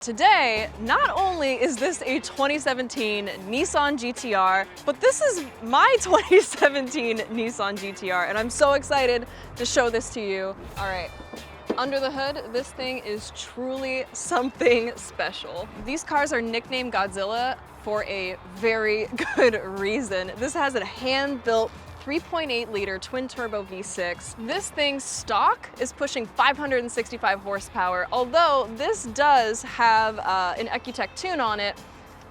Today, not only is this a 2017 Nissan GT-R, but this is my 2017 Nissan GT-R, and I'm so excited to show this to you. All right, under the hood, this thing is truly something special. These cars are nicknamed Godzilla for a very good reason. This has a hand-built 3.8 liter twin turbo V6. This thing's stock is pushing 565 horsepower. Although this does have an Ecutech tune on it,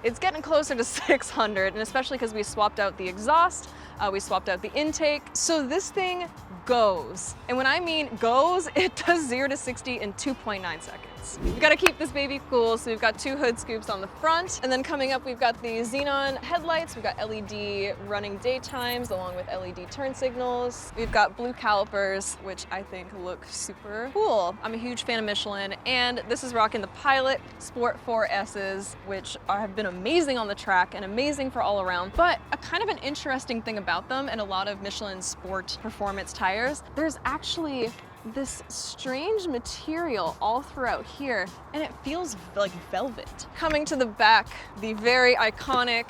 it's getting closer to 600, and especially because we swapped out the exhaust, we swapped out the intake. So this thing goes. And when I mean goes, it does 0 to 60 in 2.9 seconds. We've got to keep this baby cool, so we've got two hood scoops on the front. And then coming up, we've got the xenon headlights. We've got LED running daytimes along with LED turn signals. We've got blue calipers, which I think look super cool. I'm a huge fan of Michelin, and this is rocking the Pilot Sport 4S's, which have been amazing on the track and amazing for all around. But a kind of an interesting thing about them and a lot of Michelin sport performance tires, there's actually this strange material all throughout here, and it feels like velvet. Coming to the back, the very iconic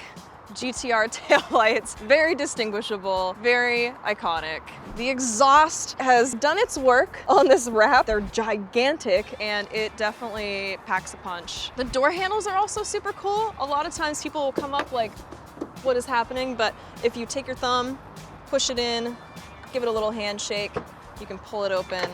GT-R taillights, very distinguishable, very iconic. The exhaust has done its work on this wrap. They're gigantic, and it definitely packs a punch. The door handles are also super cool. A lot of times people will come up like, what is happening? But if you take your thumb, push it in, give it a little handshake, you can pull it open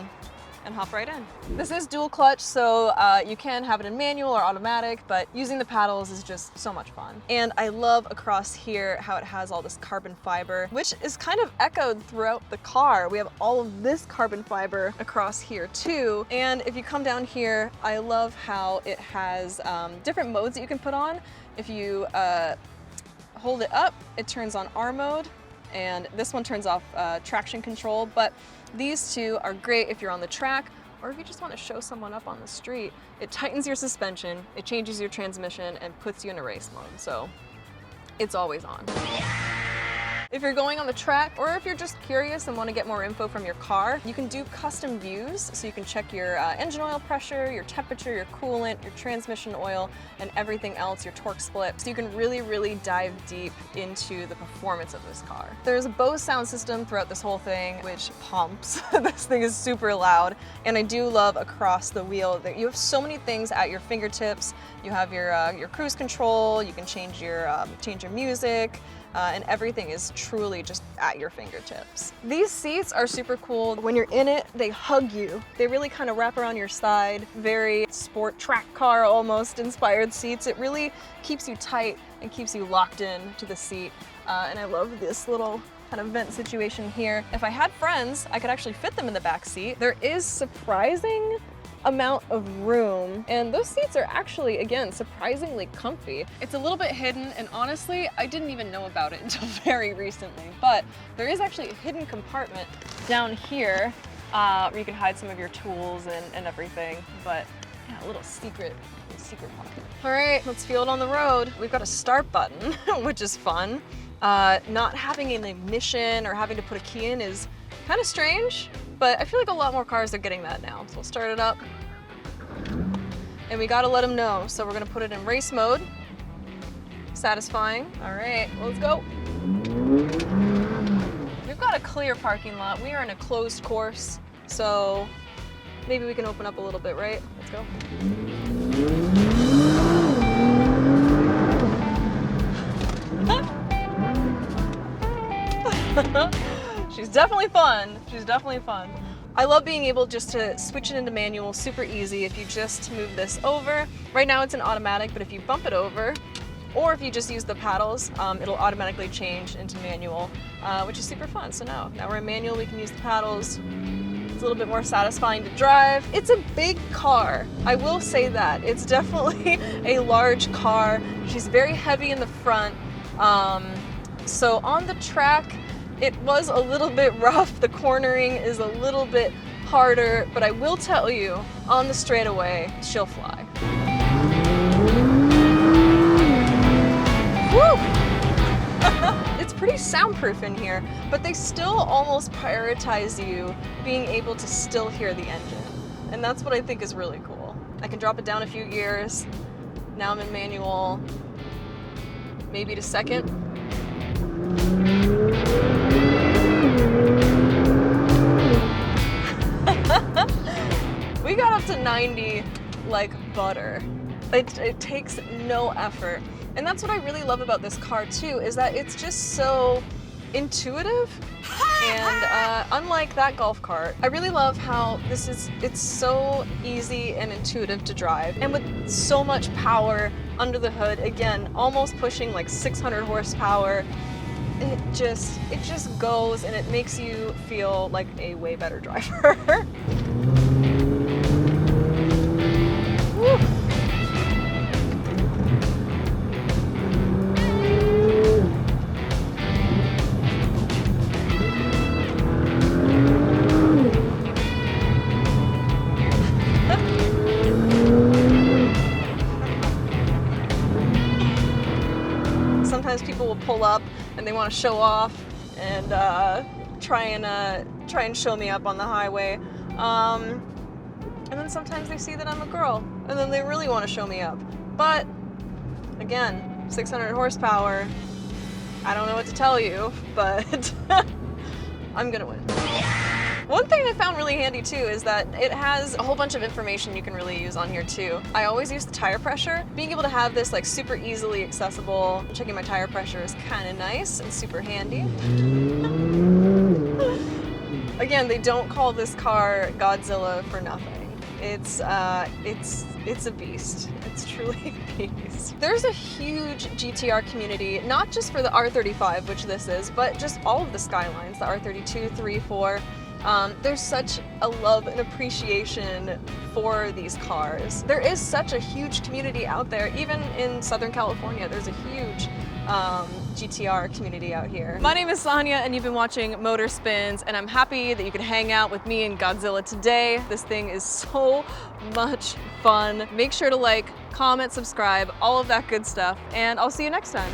and hop right in. This is dual clutch, so you can have it in manual or automatic, but using the paddles is just so much fun. And I love across here how it has all this carbon fiber, which is kind of echoed throughout the car. We have all of this carbon fiber across here too. And if you come down here, I love how it has different modes that you can put on. If you hold it up, it turns on R mode, and this one turns off traction control, but these two are great if you're on the track or if you just want to show someone up on the street. It tightens your suspension, it changes your transmission, and puts you in a race mode, so it's always on. If you're going on the track, or if you're just curious and want to get more info from your car, you can do custom views, so you can check your engine oil pressure, your temperature, your coolant, your transmission oil, and everything else, your torque split. So you can really dive deep into the performance of this car. There's a Bose sound system throughout this whole thing, which pumps. This thing is super loud, and I do love across the wheel that you have so many things at your fingertips. You have your cruise control, you can change your music, and everything is truly just at your fingertips. These seats are super cool. When you're in it, they hug you. They really kind of wrap around your side. Very sport track car almost inspired seats. It really keeps you tight and keeps you locked in to the seat. And I love this little kind of vent situation here. If I had friends, I could actually fit them in the back seat. There is surprising amount of room, and those seats are actually, again, surprisingly comfy. It's a little bit hidden, and honestly, I didn't even know about it until very recently, but there is actually a hidden compartment down here where you can hide some of your tools and everything, but yeah, a little secret pocket. All right, let's feel it on the road. We've got a start button, which is fun. Not having an ignition or having to put a key in is kind of strange, but I feel like a lot more cars are getting that now. So we'll start it up, and we gotta let them know. So we're gonna put it in race mode. Satisfying. All right, let's go. We've got a clear parking lot. We are in a closed course, so maybe we can open up a little bit, right? Let's go. She's definitely fun. She's definitely fun. I love being able just to switch it into manual, super easy. If you just move this over, right now it's an automatic, but if you bump it over, or if you just use the paddles, it'll automatically change into manual, which is super fun. So now we're in manual, we can use the paddles. It's a little bit more satisfying to drive. It's a big car, I will say that. It's definitely a large car. She's very heavy in the front. So on the track, it was a little bit rough. The cornering is a little bit harder, but I will tell you, on the straightaway, she'll fly. Woo! It's pretty soundproof in here, but they still almost prioritize you being able to still hear the engine. And that's what I think is really cool. I can drop it down a few gears. Now I'm in manual, maybe to second. We got up to 90 like butter. It takes no effort. And that's what I really love about this car too, is that it's just so intuitive. And unlike that golf cart, I really love how it's so easy and intuitive to drive. And with so much power under the hood, again, almost pushing like 600 horsepower, and it just goes, and it makes you feel like a way better driver. Woo. Sometimes people will pull up and they want to show off and try and show me up on the highway. And then sometimes they see that I'm a girl and then they really want to show me up. But again, 600 horsepower, I don't know what to tell you, but I'm gonna win. One thing I found really handy too is that it has a whole bunch of information you can really use on here too. I always use the tire pressure. Being able to have this like super easily accessible, checking my tire pressure is kind of nice and super handy. Again, they don't call this car Godzilla for nothing. It's a beast. It's truly a beast. There's a huge GT-R community, not just for the R35, which this is, but just all of the Skylines, the R32, 3, 4. There's such a love and appreciation for these cars. There is such a huge community out there. Even in Southern California, there's a huge GT-R community out here. My name is Sonja, and you've been watching Motor Spins, and I'm happy that you could hang out with me and Godzilla today. This thing is so much fun. Make sure to like, comment, subscribe, all of that good stuff, and I'll see you next time.